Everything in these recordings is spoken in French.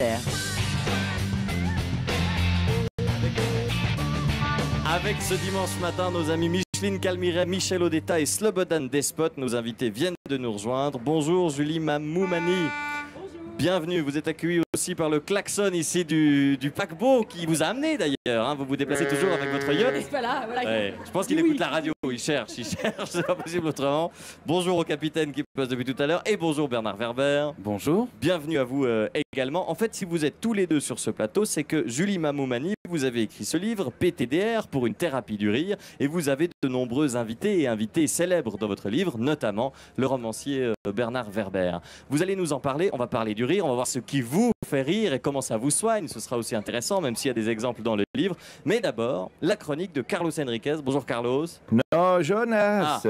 Avec ce dimanche matin, nos amis Micheline Calmiret, Michel Odetta et Slobodan Despot, nos invités viennent de nous rejoindre. Bonjour Julie Mamoumani. Bienvenue, vous êtes accueillis aussi par le klaxon ici du paquebot qui vous a amené d'ailleurs. Hein. Vous vous déplacez toujours avec votre yacht. Voilà, voilà. Ouais, je pense qu'il écoute la radio, il cherche, c'est pas possible autrement. Bonjour au capitaine qui passe depuis tout à l'heure et bonjour Bernard Werber. Bonjour. Bienvenue à vous également. En fait, si vous êtes tous les deux sur ce plateau, c'est que Julie Mamoumani, vous avez écrit ce livre, PTDR, pour une thérapie du rire, et vous avez de nombreux invités et invités célèbres dans votre livre, notamment le romancier Bernard Werber. Vous allez nous en parler, on va parler du rire, on va voir ce qui vous fait rire et comment ça vous soigne, ce sera aussi intéressant, même s'il y a des exemples dans le livre. Mais d'abord, la chronique de Carlos Enriquez. Bonjour Carlos. Non, Jonas.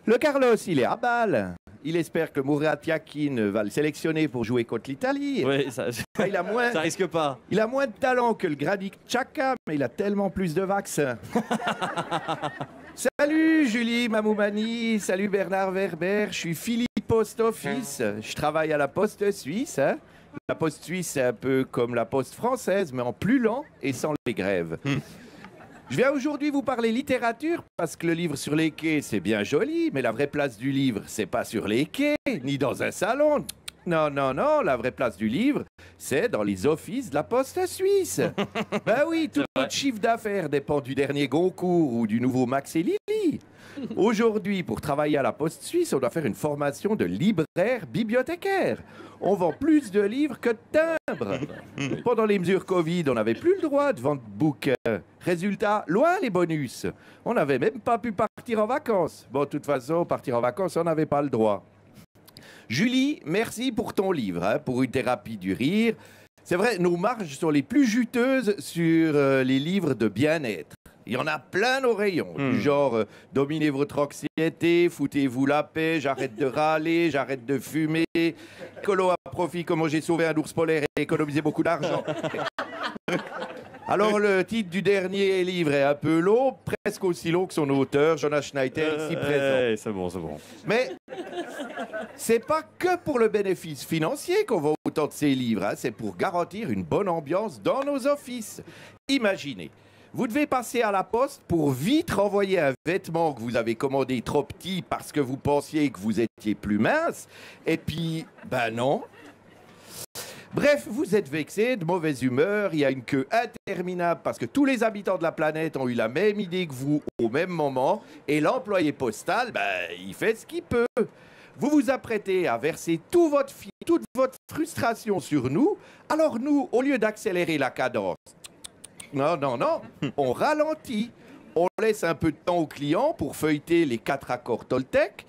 Le Carlos, il est à balle. Il espère que Murat Yakin va le sélectionner pour jouer contre l'Italie. Oui, ça risque pas. Il a moins de talent que le Granit Xhaka, mais il a tellement plus de vaccins. Salut Julie Mamoumani, salut Bernard Werber, je suis Philippe Post Office, je travaille à la Poste Suisse. Hein. La Poste Suisse, c'est un peu comme la Poste française, mais en plus lent et sans les grèves. Je viens aujourd'hui vous parler littérature parce que le livre sur les quais, c'est bien joli, mais la vraie place du livre, c'est pas sur les quais, ni dans un salon. Non, non, non, la vraie place du livre, c'est dans les offices de la Poste Suisse. Ben oui, tout notre chiffre d'affaires dépend du dernier Goncourt ou du nouveau Max et Lily. Aujourd'hui, pour travailler à la Poste Suisse, on doit faire une formation de libraire bibliothécaire. On vend plus de livres que de timbres. Pendant les mesures Covid, on n'avait plus le droit de vendre de bouquins. Résultat, loin les bonus. On n'avait même pas pu partir en vacances. Bon, de toute façon, partir en vacances, on n'avait pas le droit. Julie, merci pour ton livre, hein, pour une thérapie du rire. C'est vrai, nos marges sont les plus juteuses sur les livres de bien-être. Il y en a plein nos rayons, du genre dominez votre anxiété, foutez-vous la paix, j'arrête de râler, j'arrête de fumer, écolo à profit, comment j'ai sauvé un ours polaire et économisé beaucoup d'argent. Alors le titre du dernier livre est un peu long, presque aussi long que son auteur, Jonas Schneider, ici présent. C'est bon, c'est bon. Mais c'est pas que pour le bénéfice financier qu'on vend autant de ces livres, hein, c'est pour garantir une bonne ambiance dans nos offices. Imaginez. Vous devez passer à la poste pour vite renvoyer un vêtement que vous avez commandé trop petit parce que vous pensiez que vous étiez plus mince. Et puis, ben non. Bref, vous êtes vexé, de mauvaise humeur, il y a une queue interminable parce que tous les habitants de la planète ont eu la même idée que vous au même moment. Et l'employé postal, ben, il fait ce qu'il peut. Vous vous apprêtez à verser toute votre frustration sur nous. Alors nous, au lieu d'accélérer la cadence, non, non, non, on ralentit. On laisse un peu de temps au client pour feuilleter les 4 accords Toltec,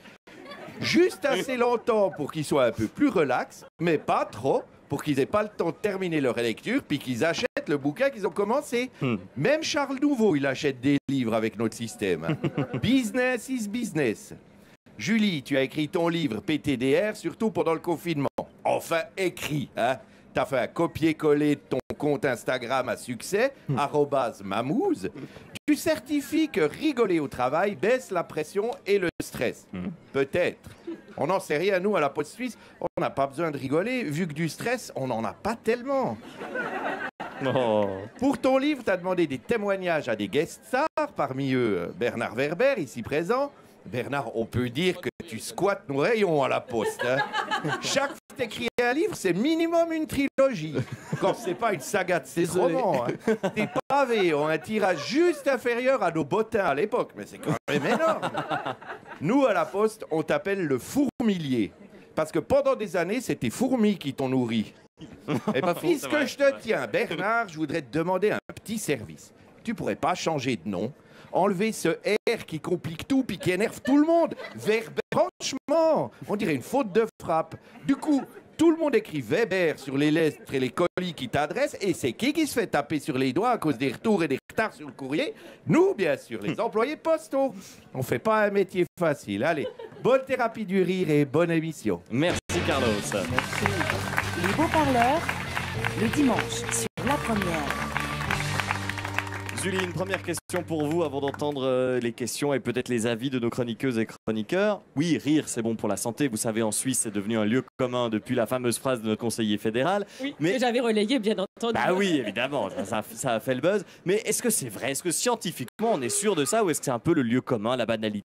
juste assez longtemps pour qu'ils soient un peu plus relax, mais pas trop, pour qu'ils n'aient pas le temps de terminer leur lecture, puis qu'ils achètent le bouquin qu'ils ont commencé. Même Charles Nouveau, il achète des livres avec notre système. Business is business. Julie, tu as écrit ton livre PTDR, surtout pendant le confinement. Enfin, écrit, hein. T'as fait un copier-coller de ton compte Instagram à succès, @mamouze. Tu certifies que rigoler au travail baisse la pression et le stress. Peut-être. On n'en sait rien, nous, à la Poste Suisse, on n'a pas besoin de rigoler, vu que du stress, on n'en a pas tellement. Oh. Pour ton livre, tu as demandé des témoignages à des guest stars, parmi eux Bernard Werber, ici présent. Bernard, on peut dire que tu squattes nos rayons à la Poste. Hein. Chaque fois que tu écris un livre, c'est minimum une trilogie. Quand c'est pas une saga de 16 romans. Hein. Tes pavés ont un tirage juste inférieur à nos bottins à l'époque, mais c'est quand même énorme. Nous, à la Poste, on t'appelle le fourmilier. Parce que pendant des années, c'est tes fourmis qui t'ont nourri. Et bien, puisque je te tiens, Bernard, je voudrais te demander un petit service. Tu pourrais pas changer de nom? Enlever ce R qui complique tout puis qui énerve tout le monde. Werber, franchement, on dirait une faute de frappe. Du coup, tout le monde écrit Weber sur les lettres et les colis qui t'adressent. Et c'est qui se fait taper sur les doigts à cause des retours et des retards sur le courrier? Nous, bien sûr, les employés postaux. On fait pas un métier facile. Allez, bonne thérapie du rire et bonne émission. Merci Carlos. Les beaux parleurs, le dimanche sur La Première. Julie, une première question pour vous avant d'entendre les questions et peut-être les avis de nos chroniqueuses et chroniqueurs. Oui, rire, c'est bon pour la santé. Vous savez, en Suisse, c'est devenu un lieu commun depuis la fameuse phrase de notre conseiller fédéral. Oui, mais que j'avais relayé, bien entendu. Bah oui, évidemment, ça a fait le buzz. Mais est-ce que c'est vrai? Est-ce que scientifiquement, on est sûr de ça? Ou est-ce que c'est un peu le lieu commun, la banalité